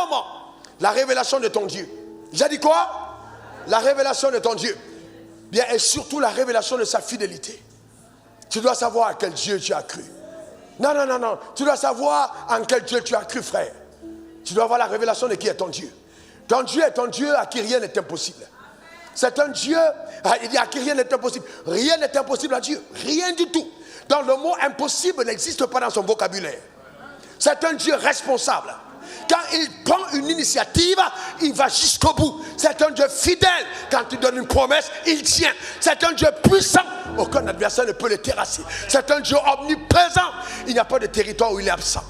moment, la révélation de ton Dieu. J'ai dit quoi? La révélation de ton Dieu. Bien, et surtout la révélation de sa fidélité. Tu dois savoir à quel Dieu tu as cru. Non. Tu dois savoir en quel Dieu tu as cru, frère. Tu dois avoir la révélation de qui est ton Dieu. Ton Dieu est un Dieu à qui rien n'est impossible. C'est un Dieu à qui rien n'est impossible. Rien n'est impossible à Dieu. Rien du tout. Donc le mot impossible n'existe pas dans son vocabulaire. C'est un Dieu responsable. Quand il prend une initiative, il va jusqu'au bout. C'est un Dieu fidèle. Quand il donne une promesse, il tient. C'est un Dieu puissant. Aucun adversaire ne peut le terrasser. C'est un Dieu omniprésent. Il n'y a pas de territoire où il est absent.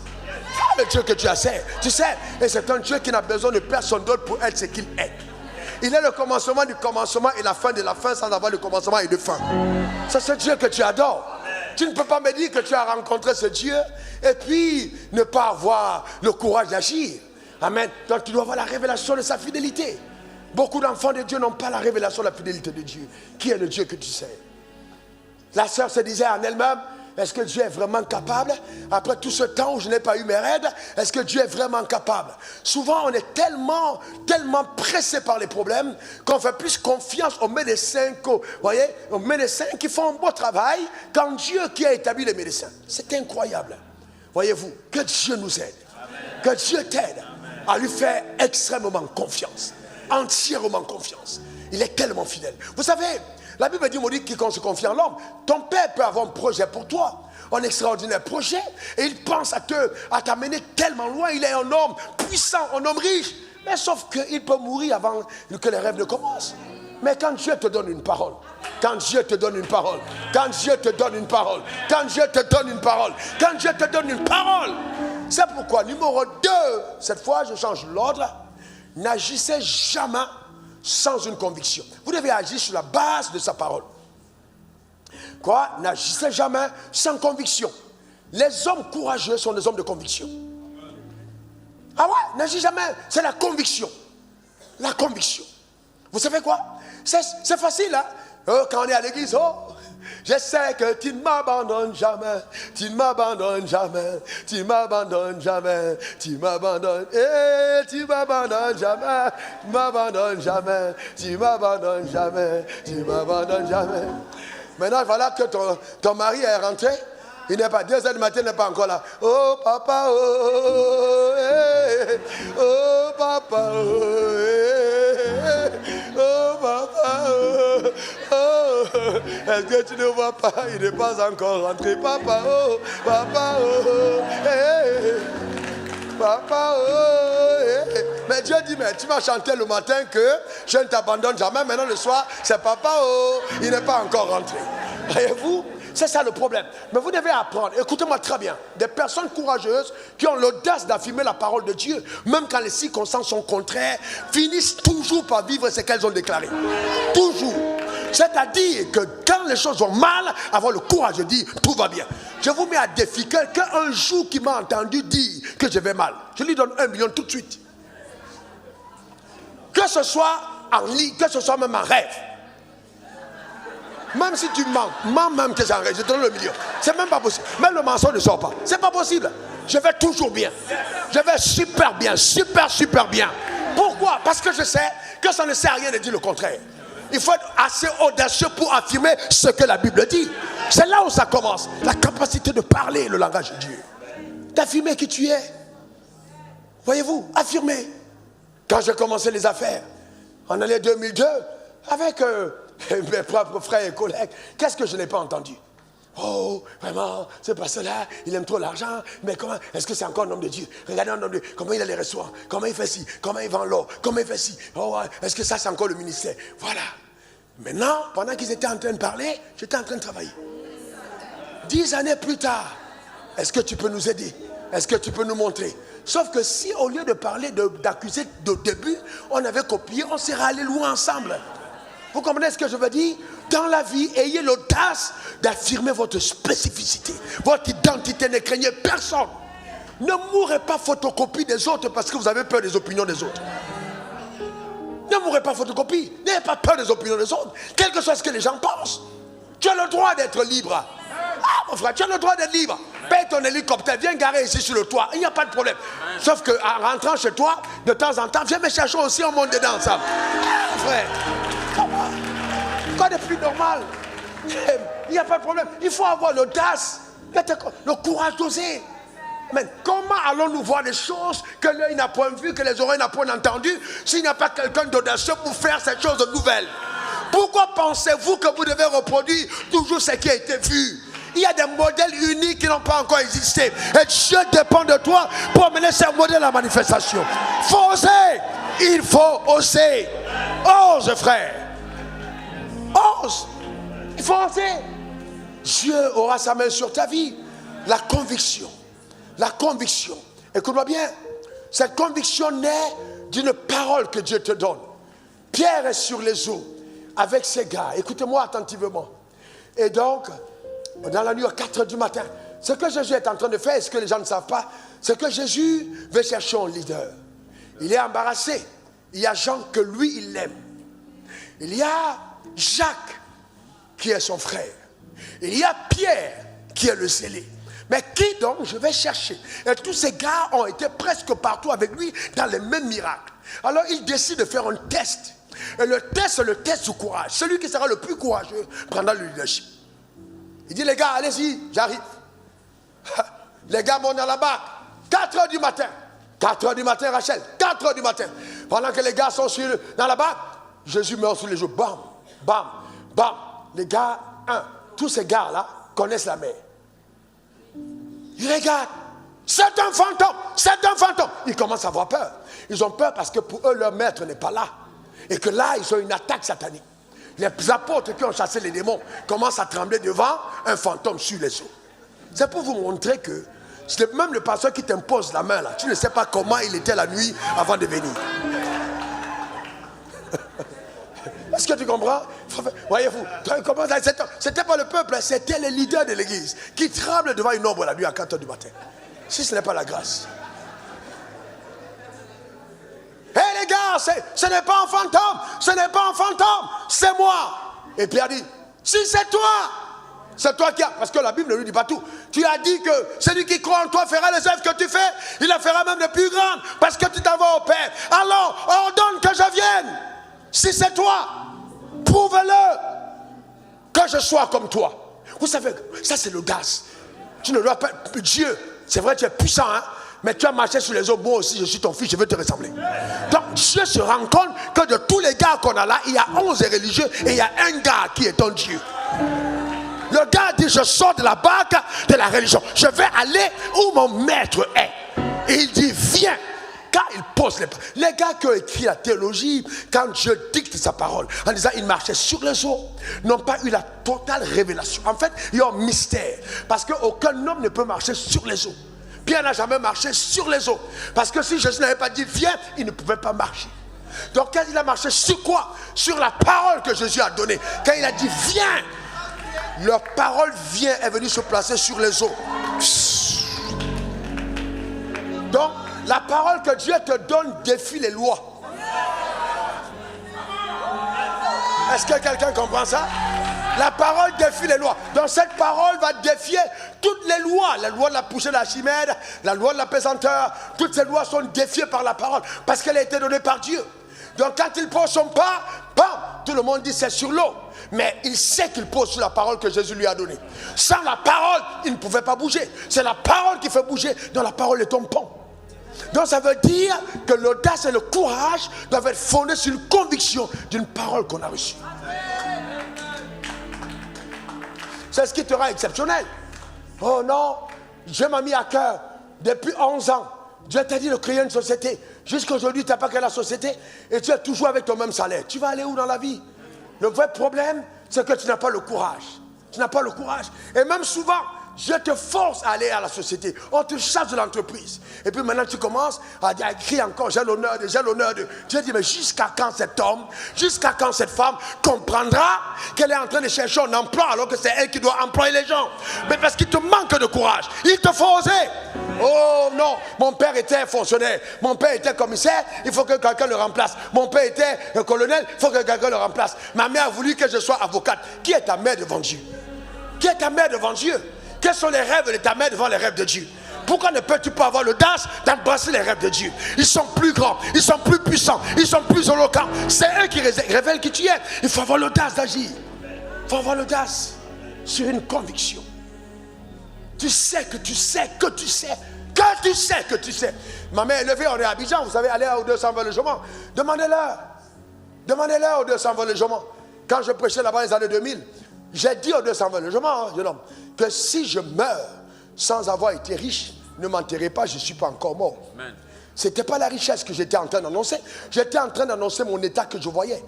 Le Dieu que tu as, tu sais. Et c'est un Dieu qui n'a besoin de personne d'autre pour être ce qu'il est. Il est le commencement du commencement et la fin de la fin sans avoir de commencement et de fin. C'est ce Dieu que tu adores. Tu ne peux pas me dire que tu as rencontré ce Dieu et puis ne pas avoir le courage d'agir. Amen. Donc tu dois avoir la révélation de sa fidélité. Beaucoup d'enfants de Dieu n'ont pas la révélation de la fidélité de Dieu. Qui est le Dieu que tu sais? La sœur se disait en elle-même, est-ce que Dieu est vraiment capable? Après tout ce temps où je n'ai pas eu mes règles, est-ce que Dieu est vraiment capable? Souvent, on est tellement pressé par les problèmes qu'on fait plus confiance aux médecins aux médecins qui font un beau travail qu'en Dieu qui a établi les médecins. C'est incroyable. Voyez-vous, que Dieu nous aide. Amen. Que Dieu t'aide à lui faire extrêmement confiance. Entièrement confiance. Il est tellement fidèle. Vous savez, la Bible dit, maudit quiconque se confie en l'homme. Ton père peut avoir un projet pour toi, un extraordinaire projet, et il pense à t'amener tellement loin. Il est un homme puissant, un homme riche, mais sauf qu'il peut mourir avant que les rêves ne commencent. Mais quand Dieu te donne une parole, quand Dieu te donne une parole, quand Dieu te donne une parole, quand Dieu te donne une parole, quand Dieu te donne une parole, c'est pourquoi, numéro 2, cette fois je change l'ordre, n'agissez jamais sans une conviction. Vous devez agir sur la base de sa parole. Quoi? N'agissez jamais sans conviction. Les hommes courageux sont des hommes de conviction. Ah ouais? N'agissez jamais. C'est la conviction. La conviction. Vous savez quoi? C'est facile, hein? Quand on est à l'église, je sais que tu ne m'abandonnes jamais, tu ne m'abandonnes jamais, tu m'abandonnes jamais, tu m'abandonnes, tu m'abandonnes jamais, tu m'abandonnes jamais, tu m'abandonnes jamais, tu m'abandonnes jamais. Maintenant, voilà que ton mari est rentré, il n'est pas 2h du matin, il n'est pas encore là. Oh papa, oh papa, oh papa, oh, est-ce que tu ne vois pas, il n'est pas encore rentré, papa, oh, papa, oh, papa, oh, mais Dieu dit, mais tu m'as chanté le matin que je ne t'abandonne jamais, maintenant le soir, c'est papa, oh, il n'est pas encore rentré. Voyez-vous? C'est ça le problème. Mais vous devez apprendre, écoutez-moi très bien, des personnes courageuses qui ont l'audace d'affirmer la parole de Dieu, même quand les circonstances sont contraires, finissent toujours par vivre ce qu'elles ont déclaré. Toujours. C'est-à-dire que quand les choses vont mal, avoir le courage de dire tout va bien. Je vous mets à défi quelqu'un un jour qui m'a entendu dire que je vais mal. Je lui donne 1 million tout de suite. Que ce soit en lit, que ce soit même en rêve. Même si tu mens même que j'en rêve, je te donne le million. C'est même pas possible. Même le mensonge ne sort pas. C'est pas possible. Je vais toujours bien. Je vais super bien, super bien. Pourquoi? Parce que je sais que ça ne sert à rien de dire le contraire. Il faut être assez audacieux pour affirmer ce que la Bible dit. C'est là où ça commence. La capacité de parler le langage de Dieu. D'affirmer qui tu es. Voyez-vous, affirmer. Quand j'ai commencé les affaires, en année 2002, avec mes propres frères et collègues, qu'est-ce que je n'ai pas entendu? Oh, vraiment, c'est pas cela, il aime trop l'argent, mais comment, est-ce que c'est encore un homme de Dieu? Regardez un homme de Dieu, comment il a les restaurants, comment il fait ci, comment il vend l'or, comment il fait ci, oh, est-ce que ça c'est encore le ministère? Voilà. Maintenant, pendant qu'ils étaient en train de parler, j'étais en train de travailler. 10 années plus tard, est-ce que tu peux nous aider? Est-ce que tu peux nous montrer? Sauf que si au lieu de parler, d'accuser de début, on avait copié, on serait allé loin ensemble. Vous comprenez ce que je veux dire? Dans la vie, ayez l'audace d'affirmer votre spécificité. Votre identité, ne craignez personne. Ne mourrez pas photocopie des autres parce que vous avez peur des opinions des autres. Ne mourrez pas photocopie. N'ayez pas peur des opinions des autres. Quel que soit ce que les gens pensent. Tu as le droit d'être libre. Ah, mon frère, tu as le droit d'être libre. Paye ton hélicoptère, viens garer ici sur le toit. Il n'y a pas de problème. Sauf qu'en rentrant chez toi, de temps en temps, viens me chercher aussi, on monte dedans ensemble. Ah, frère, quoi de plus normal? Il n'y a pas de problème. Il faut avoir l'audace, le courage d'oser. Mais comment allons-nous voir des choses que l'œil n'a point vues, que les oreilles n'ont point entendues, s'il n'y a pas quelqu'un d'audacieux pour faire ces choses nouvelles? Pourquoi pensez-vous que vous devez reproduire toujours ce qui a été vu? Il y a des modèles uniques qui n'ont pas encore existé. Et Dieu dépend de toi pour mener ces modèles à la manifestation. Il faut oser. Il faut oser. Ose, frère. Ose. Il faut oser. Dieu aura sa main sur ta vie. La conviction. La conviction. Écoute-moi bien. Cette conviction naît d'une parole que Dieu te donne. Pierre est sur les eaux avec ses gars. Écoutez-moi attentivement. Et donc, dans la nuit à 4 h du matin, ce que Jésus est en train de faire, et ce que les gens ne savent pas, c'est que Jésus veut chercher un leader. Il est embarrassé. Il y a Jean que lui, il l'aime. Il y a Jacques qui est son frère. Il y a Pierre qui est le zélé. Mais qui donc je vais chercher? Et tous ces gars ont été presque partout avec lui dans les mêmes miracles. Alors il décide de faire un test. Et le test, c'est le test du courage. Celui qui sera le plus courageux prendra le leadership. Il dit, les gars, allez-y, j'arrive. Les gars montent dans la barque. 4 h du matin. 4 h du matin, Rachel. 4 h du matin. Pendant que les gars sont dans la barque, Jésus meurt sur les joues. Bam, bam, bam. Les gars, tous ces gars-là connaissent la mer. Ils regardent. C'est un fantôme. C'est un fantôme. Ils commencent à avoir peur. Ils ont peur parce que pour eux, leur maître n'est pas là. Et que là, ils ont une attaque satanique. Les apôtres qui ont chassé les démons commencent à trembler devant un fantôme sur les eaux. C'est pour vous montrer que c'est même le pasteur qui t'impose la main là. Tu ne sais pas comment il était la nuit avant de venir. Est-ce que tu comprends? Voyez-vous, c'était pas le peuple, c'était les leaders de l'église qui tremblent devant une ombre la nuit à 4 h du matin. Si ce n'est pas la grâce. Hé les gars, ce n'est pas un fantôme, ce n'est pas un fantôme, c'est moi. Et Pierre dit, si c'est toi qui as, parce que la Bible ne lui dit pas tout. Tu as dit que celui qui croit en toi fera les œuvres que tu fais, il la fera même de plus grandes, parce que tu t'en vas au Père. Alors, ordonne que je vienne. Si c'est toi, prouve-le que je sois comme toi. Vous savez, ça c'est l'audace. Tu ne dois pas, Dieu, c'est vrai tu es puissant, hein, mais tu as marché sur les eaux, moi aussi je suis ton fils, je veux te ressembler. Donc Dieu se rend compte que de tous les gars qu'on a là, il y a 11 religieux et il y a un gars qui est ton Dieu. Le gars dit, je sors de la barque de la religion, je vais aller où mon maître est. Et il dit, viens. Quand il pose les gars qui ont écrit la théologie, quand Dieu dicte sa parole, en disant ils marchaient sur les eaux, n'ont pas eu la totale révélation. En fait, il y a un mystère. Parce qu'aucun homme ne peut marcher sur les eaux. Pierre n'a jamais marché sur les eaux. Parce que si Jésus n'avait pas dit viens, il ne pouvait pas marcher. Donc quand il a marché sur quoi? Sur la parole que Jésus a donnée. Quand il a dit viens, leur parole est venue se placer sur les eaux. Donc, la parole que Dieu te donne défie les lois. Est-ce que quelqu'un comprend ça? La parole défie les lois. Donc cette parole va défier toutes les lois. La loi de la poussée de la chimère, la loi de la pesanteur. Toutes ces lois sont défiées par la parole. Parce qu'elle a été donnée par Dieu. Donc quand il pose son pas, bam, tout le monde dit c'est sur l'eau. Mais il sait qu'il pose sur la parole que Jésus lui a donnée. Sans la parole, il ne pouvait pas bouger. C'est la parole qui fait bouger. Donc la parole est ton pont. Donc ça veut dire que l'audace et le courage doivent être fondés sur une conviction d'une parole qu'on a reçue. C'est ce qui te rend exceptionnel. Oh non, Dieu m'a mis à cœur depuis 11 ans. Dieu t'a dit de créer une société. Jusqu'à aujourd'hui, tu n'as pas créé la société et tu es toujours avec ton même salaire. Tu vas aller où dans la vie? Le vrai problème, c'est que tu n'as pas le courage. Tu n'as pas le courage. Et même souvent, Dieu te force à aller à la société. On te chasse de l'entreprise. Et puis maintenant tu commences à écrire encore, j'ai l'honneur de. Dieu dit, mais jusqu'à quand cet homme, jusqu'à quand cette femme comprendra qu'elle est en train de chercher un emploi alors que c'est elle qui doit employer les gens? Mais parce qu'il te manque de courage. Il te faut oser. Oh non, mon père était fonctionnaire, mon père était commissaire, il faut que quelqu'un le remplace. Mon père était colonel, il faut que quelqu'un le remplace. Ma mère a voulu que je sois avocate. Qui est ta mère devant Dieu? Qui est ta mère devant Dieu? Quels sont les rêves de ta mère devant les rêves de Dieu? Pourquoi ne peux-tu pas avoir l'audace d'embrasser les rêves de Dieu? Ils sont plus grands, ils sont plus puissants, ils sont plus éloquents. C'est eux qui révèlent qui tu es. Il faut avoir l'audace d'agir. Il faut avoir l'audace sur une conviction. Tu sais que tu sais que tu sais que tu sais que tu sais. Ma mère est levée, on est à Abidjan, vous savez, allez au 220 logements. Demandez-leur. Demandez-leur au 220 logements. Quand je prêchais là-bas les années 2000, j'ai dit au 220 logements, jeune homme, que si je meurs sans avoir été riche, ne m'enterrez pas, je ne suis pas encore mort. Ce n'était pas la richesse que j'étais en train d'annoncer. J'étais en train d'annoncer mon état que je voyais.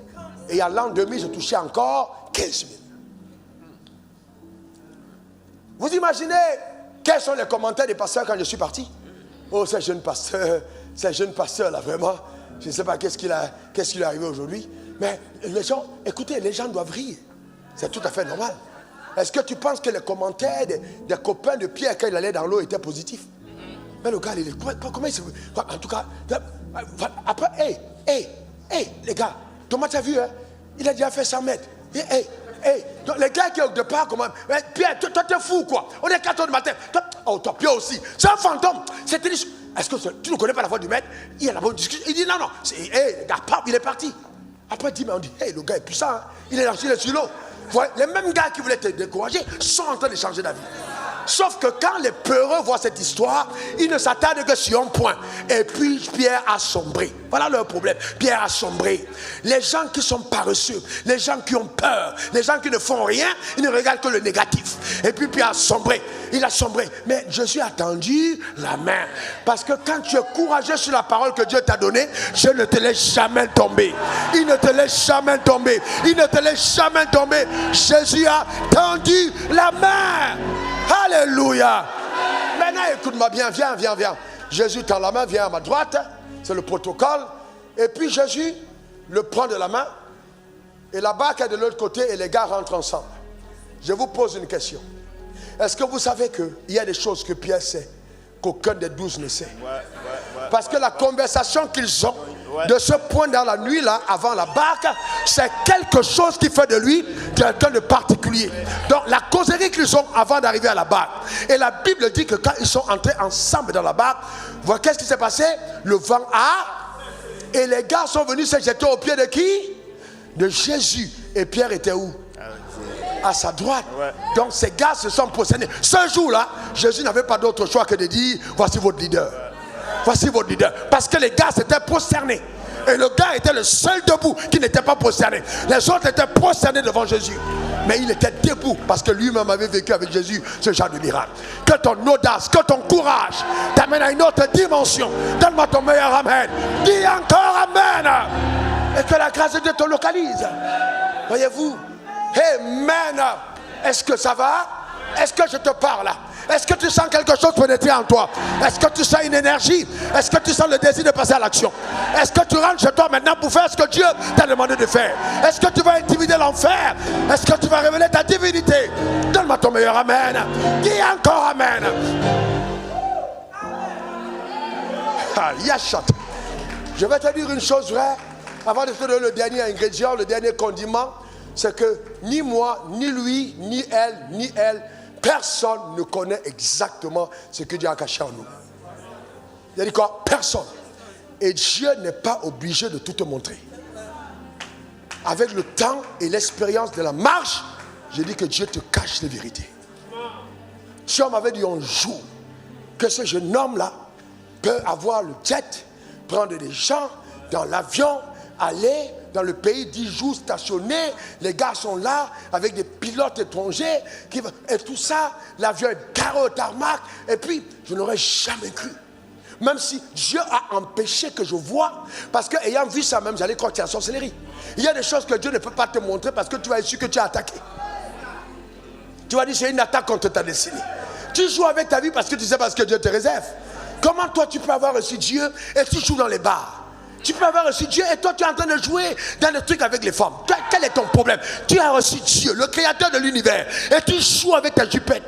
Et à l'an 2000, je touchais encore 15 000. Vous imaginez quels sont les commentaires des pasteurs quand je suis parti? Oh, ces jeunes pasteurs là, vraiment, je ne sais pas qu'est-ce qui est arrivé aujourd'hui. Mais les gens, écoutez, les gens doivent rire. C'est tout à fait normal. Est-ce que tu penses que les commentaires des copains de Pierre quand il allait dans l'eau étaient positifs? Mais le gars, comment il se... En tout cas, après, les gars, Thomas, tu as vu, hein? Il a déjà fait 100 mètres. Donc, les gars qui est au départ, comment... Pierre, toi, t'es fou, quoi. On est 4 heures du matin. Toi, Pierre aussi. C'est un fantôme. Est-ce que tu ne connais pas la voix du maître? Il y a la voix de discussion. Il dit non. Les gars, il est parti. Après, on dit, le gars est puissant. Hein? Il est sur l'eau. Les mêmes gars qui voulaient te décourager sont en train de changer d'avis. Sauf que quand les peureux voient cette histoire, ils ne s'attardent que sur un point. Et puis Pierre a sombré. Voilà leur problème. Pierre a sombré. Les gens qui sont paresseux, les gens qui ont peur, les gens qui ne font rien, ils ne regardent que le négatif. Et puis Pierre a sombré. Il a sombré. Mais Jésus a tendu la main. Parce que quand tu es courageux sur la parole que Dieu t'a donnée, je ne te laisse jamais tomber. Il ne te laisse jamais tomber. Il ne te laisse jamais tomber. Jésus a tendu la main. Alléluia. Maintenant, écoute-moi bien, viens. Jésus tend la main, viens à ma droite. C'est le protocole. Et puis Jésus le prend de la main. Et la barque est de l'autre côté et les gars rentrent ensemble. Je vous pose une question. Est-ce que vous savez qu'il y a des choses que Pierre sait, qu'aucun des 12 ne sait? Parce que la conversation qu'ils ont de ce point dans la nuit là, avant la barque, c'est quelque chose qui fait de lui quelqu'un de particulier. Donc la causerie qu'ils ont avant d'arriver à la barque. Et la Bible dit que quand ils sont entrés ensemble dans la barque, voilà qu'est-ce qui s'est passé? Le vent a... Et les gars sont venus se jeter au pied de qui? De Jésus. Et Pierre était où? À sa droite. Donc ces gars se sont prosternés. Ce jour-là, Jésus n'avait pas d'autre choix que de dire, voici votre leader. Voici votre leader. Parce que les gars s'étaient prosternés. Et le gars était le seul debout qui n'était pas prosterné. Les autres étaient prosternés devant Jésus. Mais il était debout parce que lui-même avait vécu avec Jésus ce genre de miracle. Que ton audace, que ton courage t'amène à une autre dimension. Donne-moi ton meilleur amen. Dis encore amen. Et que la grâce de Dieu te localise. Voyez-vous? Amen. Est-ce que ça va? Est-ce que je te parle? Est-ce que tu sens quelque chose pénétrer en toi? Est-ce que tu sens une énergie? Est-ce que tu sens le désir de passer à l'action? Est-ce que tu rentres chez toi maintenant pour faire ce que Dieu t'a demandé de faire? Est-ce que tu vas intimider l'enfer? Est-ce que tu vas révéler ta divinité? Donne-moi ton meilleur amen. Dis encore amen. Je vais te dire une chose vraie avant de te donner le dernier ingrédient, le dernier condiment. C'est que ni moi, ni lui, ni elle, personne ne connaît exactement ce que Dieu a caché en nous. Il a dit quoi? Personne. Et Dieu n'est pas obligé de tout te montrer. Avec le temps et l'expérience de la marche, j'ai dit que Dieu te cache les vérités. Si on m'avait dit un jour que ce jeune homme-là peut avoir le jet, prendre des gens dans l'avion, aller dans le pays 10 jours stationnés, les gars sont là avec des pilotes étrangers et tout ça, l'avion est garé au tarmac, et puis je n'aurais jamais cru. Même si Dieu a empêché que je voie, parce que ayant vu ça même, j'allais croire que c'est la sorcellerie. Il y a des choses que Dieu ne peut pas te montrer parce que tu vas être sûr que tu as attaqué. Tu vas dire c'est une attaque contre ta destinée. Tu joues avec ta vie parce que tu sais pas ce que Dieu te réserve. Comment toi tu peux avoir reçu Dieu et tu joues dans les bars? Tu peux avoir reçu Dieu et toi tu es en train de jouer dans le truc avec les femmes. Quel est ton problème? Tu as reçu Dieu, le créateur de l'univers, et tu joues avec ta jupette.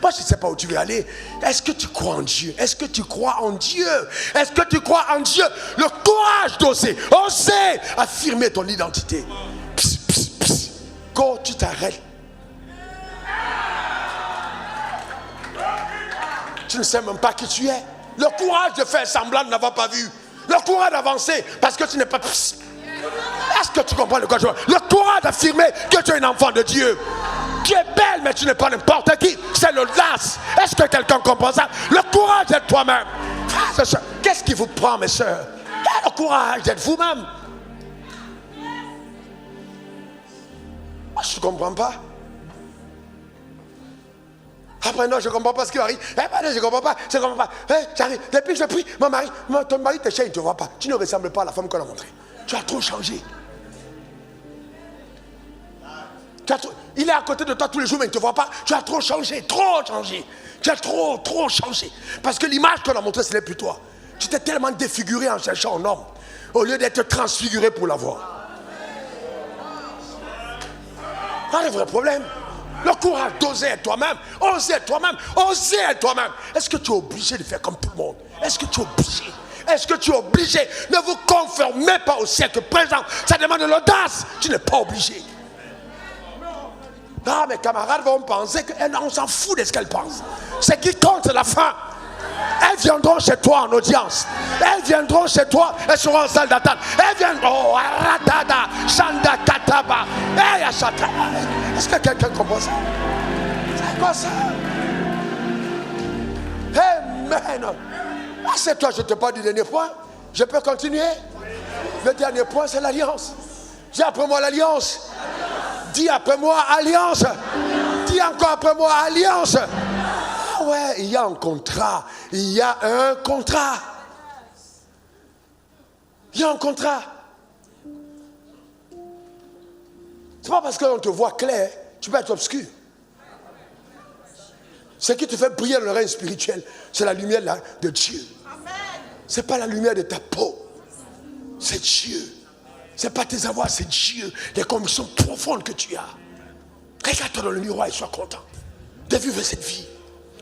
Moi je ne sais pas où tu veux aller. Est-ce que tu crois en Dieu? Est-ce que tu crois en Dieu? Est-ce que tu crois en Dieu? Le courage d'oser, oser affirmer ton identité. Psst, psst, psst. Quand tu t'arrêtes. tu ne sais même pas qui tu es. Le courage de faire semblant de n'avoir pas vu. Le courage d'avancer parce que tu n'es pas... Est-ce que tu comprends le courage? Le courage d'affirmer que tu es un enfant de Dieu. Tu es belle mais tu n'es pas n'importe qui. C'est l'audace. Est-ce que quelqu'un comprend ça? Le courage d'être toi-même. Qu'est-ce qui vous prend, mes soeurs? Le courage d'être vous-même. Je ne comprends pas. Après, non, je ne comprends pas ce qui arrive. Non, je ne comprends pas. Je ne comprends pas. J'arrive. Depuis que je prie, ton mari te chaîne, il ne te voit pas. Tu ne ressembles pas à la femme qu'on a montrée. Tu as trop changé. Il est à côté de toi tous les jours, mais il ne te voit pas. Tu as trop changé, trop changé. Tu as trop changé. Parce que l'image qu'on a montrée, ce n'est plus toi. Tu t'es tellement défiguré en cherchant un homme, au lieu d'être transfiguré pour l'avoir. Pas de vrai problème. Le courage d'oser être toi-même. Oser être toi-même. Oser être toi-même. Est-ce que tu es obligé de faire comme tout le monde? Est-ce que tu es obligé? Est-ce que tu es obligé? Ne vous conformez pas au siècle présent. Ça demande de l'audace. Tu n'es pas obligé. Ah, mes camarades vont penser qu'on s'en fout de ce qu'elles pensent. Ce qui compte, c'est la fin. Elles viendront chez toi en audience. Elles viendront chez toi. Elles seront en salle d'attente. Elles viendront. Oh, Aradada, Shanda Kataba. Est-ce que quelqu'un comprend ça? C'est quoi ça? Amen. C'est toi, je ne te parle du dernier point. Je peux continuer? Le dernier point, c'est l'alliance. Dis après moi l'alliance. Dis après moi alliance. Dis encore après moi alliance. Ah ouais, il y a un contrat. Il y a un contrat. Il y a un contrat. C'est pas parce qu'on te voit clair, tu peux être obscur. Ce qui te fait briller dans le règne spirituel, c'est la lumière de Dieu. Ce n'est pas la lumière de ta peau. C'est Dieu. Ce n'est pas tes avoirs, c'est Dieu. Les convictions profondes que tu as. Regarde-toi dans le miroir et sois content de vivre cette vie.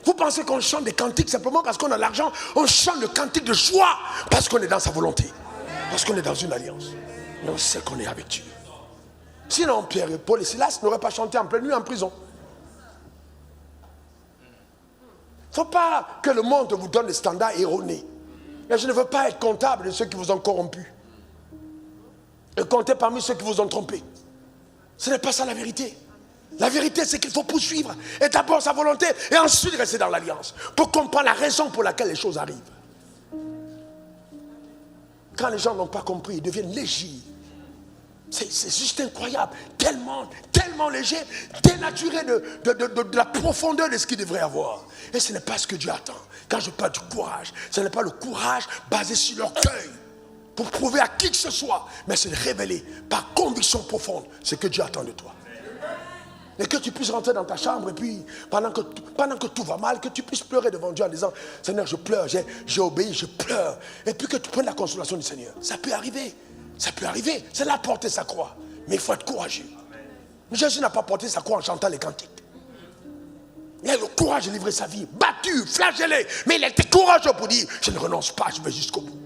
Vous pensez qu'on chante des cantiques simplement parce qu'on a l'argent? On chante le cantique de joie parce qu'on est dans sa volonté. Parce qu'on est dans une alliance. Et on sait qu'on est avec Dieu. Sinon, Pierre, Paul et Silas n'auraient pas chanté en pleine nuit en prison. Il ne faut pas que le monde vous donne des standards erronés. Mais je ne veux pas être comptable de ceux qui vous ont corrompus. Et compter parmi ceux qui vous ont trompés. Ce n'est pas ça la vérité. La vérité, c'est qu'il faut poursuivre. Et d'abord sa volonté, et ensuite rester dans l'alliance. Pour comprendre la raison pour laquelle les choses arrivent. Quand les gens n'ont pas compris, ils deviennent légers. C'est juste incroyable. Tellement léger, dénaturé de la profondeur de ce qu'il devrait avoir. Et ce n'est pas ce que Dieu attend. Quand je parle du courage, ce n'est pas le courage basé sur l'orgueil pour prouver à qui que ce soit, mais c'est de révéler par conviction profonde ce que Dieu attend de toi. Et que tu puisses rentrer dans ta chambre et puis, pendant que tout va mal, que tu puisses pleurer devant Dieu en disant, Seigneur, je pleure, j'ai obéi, je pleure. Et puis que tu prennes la consolation du Seigneur. Ça peut arriver. Ça peut arriver. C'est là porter sa croix. Mais il faut être courageux. Jésus n'a pas porté sa croix en chantant les cantiques. Il a le courage de livrer sa vie, battu, flagellé. Mais il était courageux pour dire, je ne renonce pas, je vais jusqu'au bout.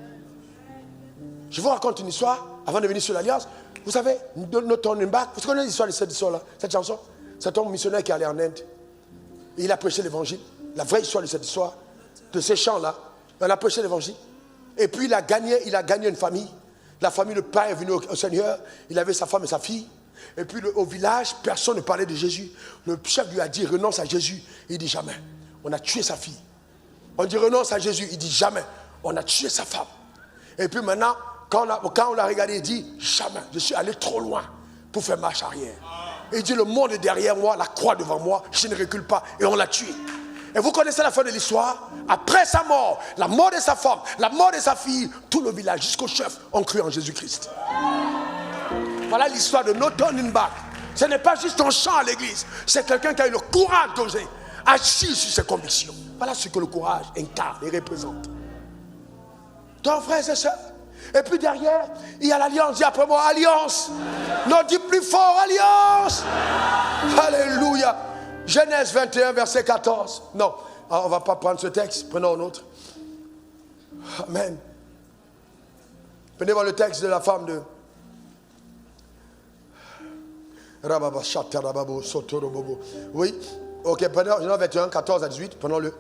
Je vous raconte une histoire, avant de venir sur l'Alliance. Vous savez, Norton Nimbach, vous connaissez l'histoire de cette histoire-là, cette chanson? C'est un missionnaire qui est allé en Inde. Et il a prêché l'évangile. La vraie histoire de cette histoire, de ces chants-là. Il a prêché l'évangile. Et puis il a gagné une famille. La famille, le père est venu au Seigneur. Il avait sa femme et sa fille. Et puis au village, personne ne parlait de Jésus. Le chef lui a dit, renonce à Jésus. Il dit, jamais. On a tué sa fille. On dit, renonce à Jésus. Il dit, jamais. On a tué sa femme. Et puis maintenant, quand on l'a regardé, il dit, jamais. Je suis allé trop loin pour faire marche arrière. Et il dit, le monde est derrière moi, la croix devant moi, je ne recule pas. Et on l'a tué. Et vous connaissez la fin de l'histoire? Après sa mort, la mort de sa femme, la mort de sa fille, tout le village, jusqu'au chef, ont cru en Jésus-Christ. Voilà l'histoire de Norton Nimbach. Ce n'est pas juste un chant à l'église. C'est quelqu'un qui a eu le courage d'oser agir sur ses convictions. Voilà ce que le courage incarne et représente. Donc, frères et sœurs, et puis derrière, il y a l'alliance. Dis après moi, alliance. Non, dis plus fort, alliance. Alléluia. Genèse 21, verset 14. Non, on ne va pas prendre ce texte. Prenons un autre. Amen. Prenez voir le texte de la femme de oui. Ok, prenons Genèse 21, 14 à 18. Prenons-le.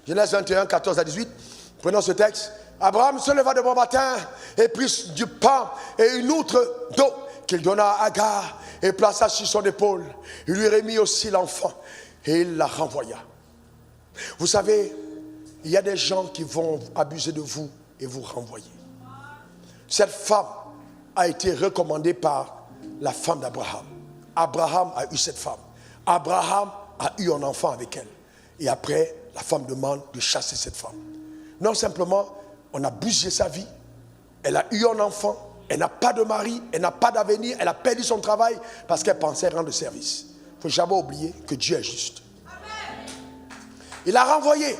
Genèse 21, 14 à 18. Prenons ce texte. Abraham se leva de bon matin et prit du pain et une outre d'eau qu'il donna à Agar et plaça sur son épaule. Il lui remit aussi l'enfant et il la renvoya. Vous savez, il y a des gens qui vont abuser de vous et vous renvoyer. Cette femme a été recommandée par la femme d'Abraham. Abraham a eu cette femme. Abraham a eu un enfant avec elle. Et après, la femme demande de chasser cette femme. Non simplement, on a bougé sa vie. Elle a eu un enfant. Elle n'a pas de mari. Elle n'a pas d'avenir. Elle a perdu son travail parce qu'elle pensait rendre service. Il ne faut jamais oublier que Dieu est juste. Il l'a renvoyée.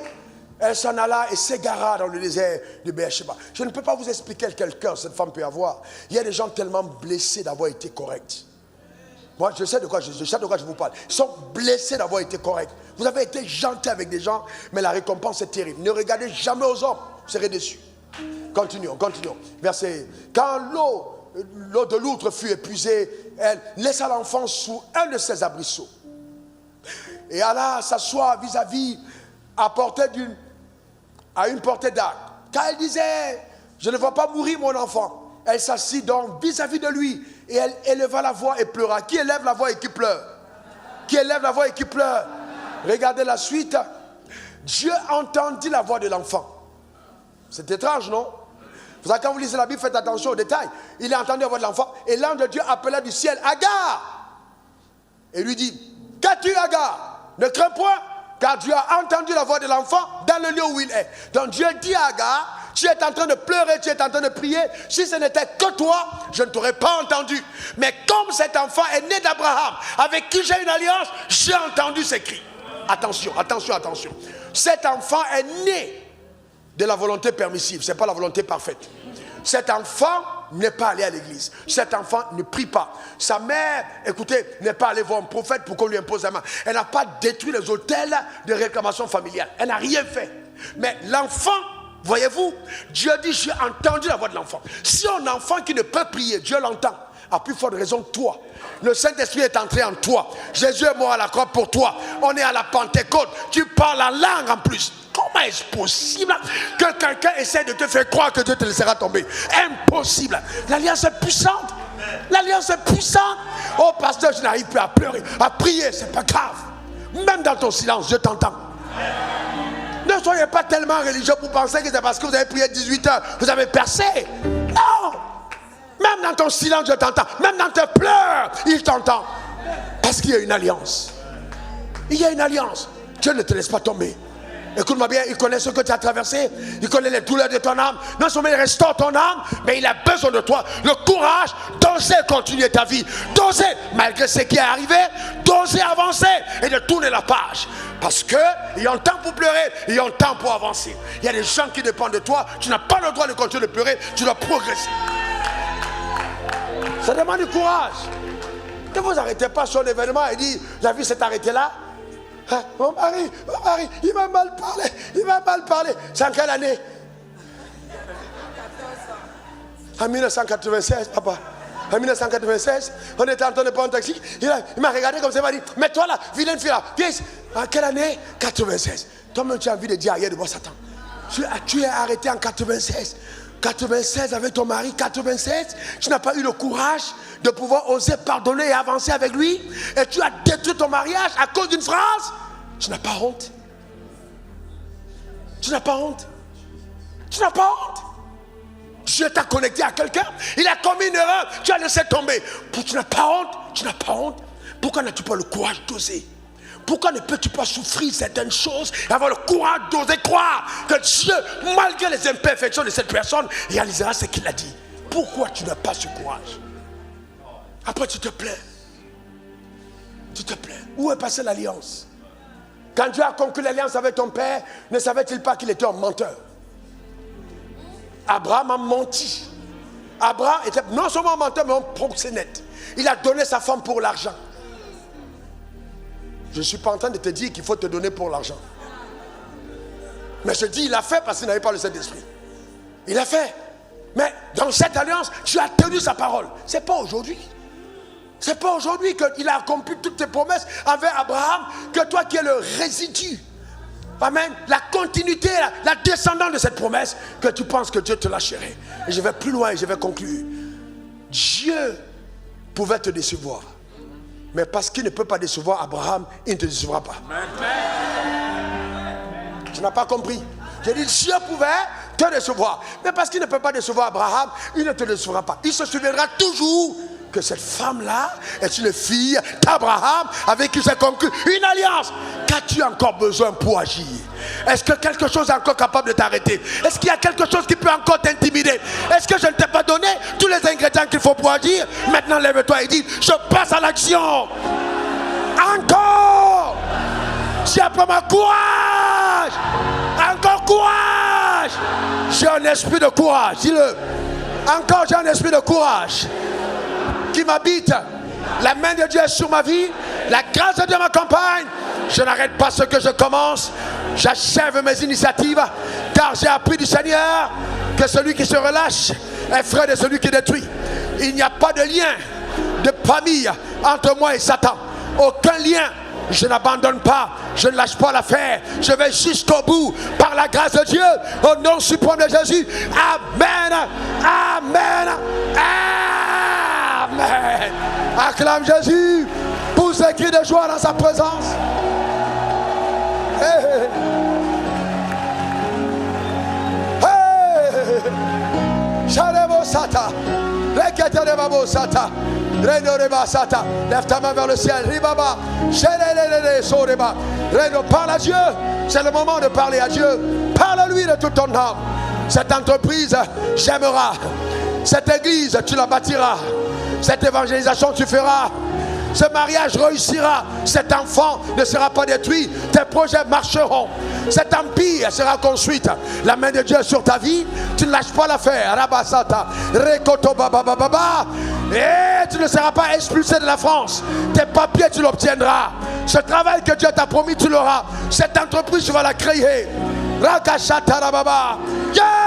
Elle s'en alla et s'égara dans le désert de Beersheba. Je ne peux pas vous expliquer quel cœur cette femme peut avoir. Il y a des gens tellement blessés d'avoir été corrects. Moi, je sais de quoi je vous parle. Ils sont blessés d'avoir été corrects. Vous avez été gentil avec des gens, mais la récompense est terrible. Ne regardez jamais aux hommes, vous serez déçus. Continuons. Verset. Quand l'eau de l'outre fut épuisée, elle laissa l'enfant sous un de ses abrisseaux. Et alla s'asseoir vis-à-vis à une portée d'arc. Car elle disait, je ne vais pas mourir mon enfant. Elle s'assit donc vis-à-vis de lui. Et elle éleva la voix et pleura. Qui élève la voix et qui pleure? Qui élève la voix et qui pleure? Regardez la suite. Dieu entendit la voix de l'enfant. C'est étrange, non? Vous savez, quand vous lisez la Bible, faites attention aux détails. Il a entendu la voix de l'enfant. Et l'ange de Dieu appela du ciel Agar. Et lui dit, qu'as-tu Agar? Ne crains point, car Dieu a entendu la voix de l'enfant dans le lieu où il est. Donc Dieu dit à Agar, tu es en train de pleurer, tu es en train de prier. Si ce n'était que toi, je ne t'aurais pas entendu. Mais comme cet enfant est né d'Abraham, avec qui j'ai une alliance, j'ai entendu ses cris. Attention. Cet enfant est né de la volonté permissive, ce n'est pas la volonté parfaite. Cet enfant n'est pas allé à l'église. Cet enfant ne prie pas. Sa mère, écoutez, n'est pas allée voir un prophète pour qu'on lui impose la main. Elle n'a pas détruit les autels de réclamation familiale. Elle n'a rien fait. Mais l'enfant, voyez-vous, Dieu dit, j'ai entendu la voix de l'enfant. Si un enfant qui ne peut prier, Dieu l'entend, à plus forte raison que toi. Le Saint-Esprit est entré en toi. Jésus est mort à la croix pour toi. On est à la Pentecôte. Tu parles la langue en plus. Comment est-ce possible que quelqu'un essaie de te faire croire que Dieu te laissera tomber? Impossible. L'alliance est puissante. L'alliance est puissante. Oh pasteur, je n'arrive plus à pleurer, à prier, c'est pas grave. Même dans ton silence, je t'entends. Ne soyez pas tellement religieux pour penser que c'est parce que vous avez prié 18 heures, vous avez percé. Non. Même dans ton silence, je t'entends. Même dans tes pleurs, il t'entend. Parce qu'il y a une alliance. Il y a une alliance. Dieu ne te laisse pas tomber. Écoute-moi bien, il connaît ce que tu as traversé. Il connaît les douleurs de ton âme. Non seulement il restaure ton âme, mais il a besoin de toi. Le courage d'oser continuer ta vie. D'oser, malgré ce qui est arrivé, d'oser avancer et de tourner la page. Parce qu'il y a un temps pour pleurer, il y a un temps pour avancer. Il y a des gens qui dépendent de toi. Tu n'as pas le droit de continuer de pleurer. Tu dois progresser. Ça demande du courage. Ne vous arrêtez pas sur l'événement et dites, la vie s'est arrêtée là. Hein? Mon mari, il m'a mal parlé. C'est en quelle année? En 1996, papa. En 1996, on était en train de prendre un taxi. Il m'a regardé comme ça, il m'a dit, mais toi là, vilaine fille là, viens ici. En quelle année? 96. Toi-même, tu as envie de dire ailleurs de voir Satan. Tu es arrêté en 96. 96 avec ton mari, 96, tu n'as pas eu le courage de pouvoir oser pardonner et avancer avec lui, et tu as détruit ton mariage à cause d'une phrase. Tu n'as pas honte. Tu n'as pas honte. Tu n'as pas honte. Dieu t'a connecté à quelqu'un, il a commis une erreur, tu as laissé tomber. Tu n'as pas honte. Tu n'as pas honte. Pourquoi n'as-tu pas le courage d'oser? Pourquoi ne peux-tu pas souffrir certaines choses et avoir le courage d'oser croire que Dieu, malgré les imperfections de cette personne, réalisera ce qu'il a dit? Pourquoi tu n'as pas ce courage? Après tu te plains. Tu te plains. Où est passée l'alliance? Quand Dieu a conclu l'alliance avec ton père, ne savait-il pas qu'il était un menteur? Abraham a menti. Abraham était non seulement un menteur, mais un proxénète. Il a donné sa femme pour l'argent. Je ne suis pas en train de te dire qu'il faut te donner pour l'argent. Mais je dis, il a fait parce qu'il n'avait pas le Saint-Esprit. Il a fait. Mais dans cette alliance, tu as tenu sa parole. Ce n'est pas aujourd'hui. Ce n'est pas aujourd'hui qu'il a accompli toutes tes promesses envers Abraham, que toi qui es le résidu. Amen. La continuité, la descendance de cette promesse, que tu penses que Dieu te lâcherait. Et je vais plus loin et je vais conclure. Dieu pouvait te décevoir. Mais parce qu'il ne peut pas décevoir Abraham, il ne te décevra pas. Tu n'as pas compris. J'ai dit, Dieu pouvait te décevoir. Mais parce qu'il ne peut pas décevoir Abraham, il ne te décevra pas. Il se souviendra toujours que cette femme-là est une fille d'Abraham avec qui j'ai conclu une alliance. Qu'as-tu encore besoin pour agir? Est-ce que quelque chose est encore capable de t'arrêter? Est-ce qu'il y a quelque chose qui peut encore t'intimider? Est-ce que je ne t'ai pas donné tous les ingrédients qu'il faut pour agir? Maintenant lève-toi et dis, je passe à l'action. Encore. Tu as pas ma courage. Encore courage. J'ai un esprit de courage, dis-le. Encore j'ai un esprit de courage qui m'habite. La main de Dieu est sur ma vie. La grâce de Dieu m'accompagne. Je n'arrête pas ce que je commence. J'achève mes initiatives. Car j'ai appris du Seigneur que celui qui se relâche est frère de celui qui détruit. Il n'y a pas de lien de famille entre moi et Satan. Aucun lien. Je n'abandonne pas, je ne lâche pas l'affaire. Je vais jusqu'au bout par la grâce de Dieu. Au nom suprême de Jésus. Amen. Amen. Amen. Acclame Jésus. Pousse un cri de joie dans sa présence. Hey. Hey. Shalemo Sata. Rekete de Babo Sata. Lève ta main vers le ciel. Parle à Dieu. C'est le moment de parler à Dieu. Parle à lui de toute ton âme. Cette entreprise, j'aimerai. Cette église, tu la bâtiras. Cette évangélisation, tu feras. Ce mariage réussira. Cet enfant ne sera pas détruit. Tes projets marcheront. Cet empire sera construit. La main de Dieu est sur ta vie. Tu ne lâches pas l'affaire. Rabasata. Rekoto baba baba. Et tu ne seras pas expulsé de la France. Tes papiers, tu l'obtiendras. Ce travail que Dieu t'a promis, tu l'auras. Cette entreprise, tu vas la créer. Rakashata rababa. Yeah!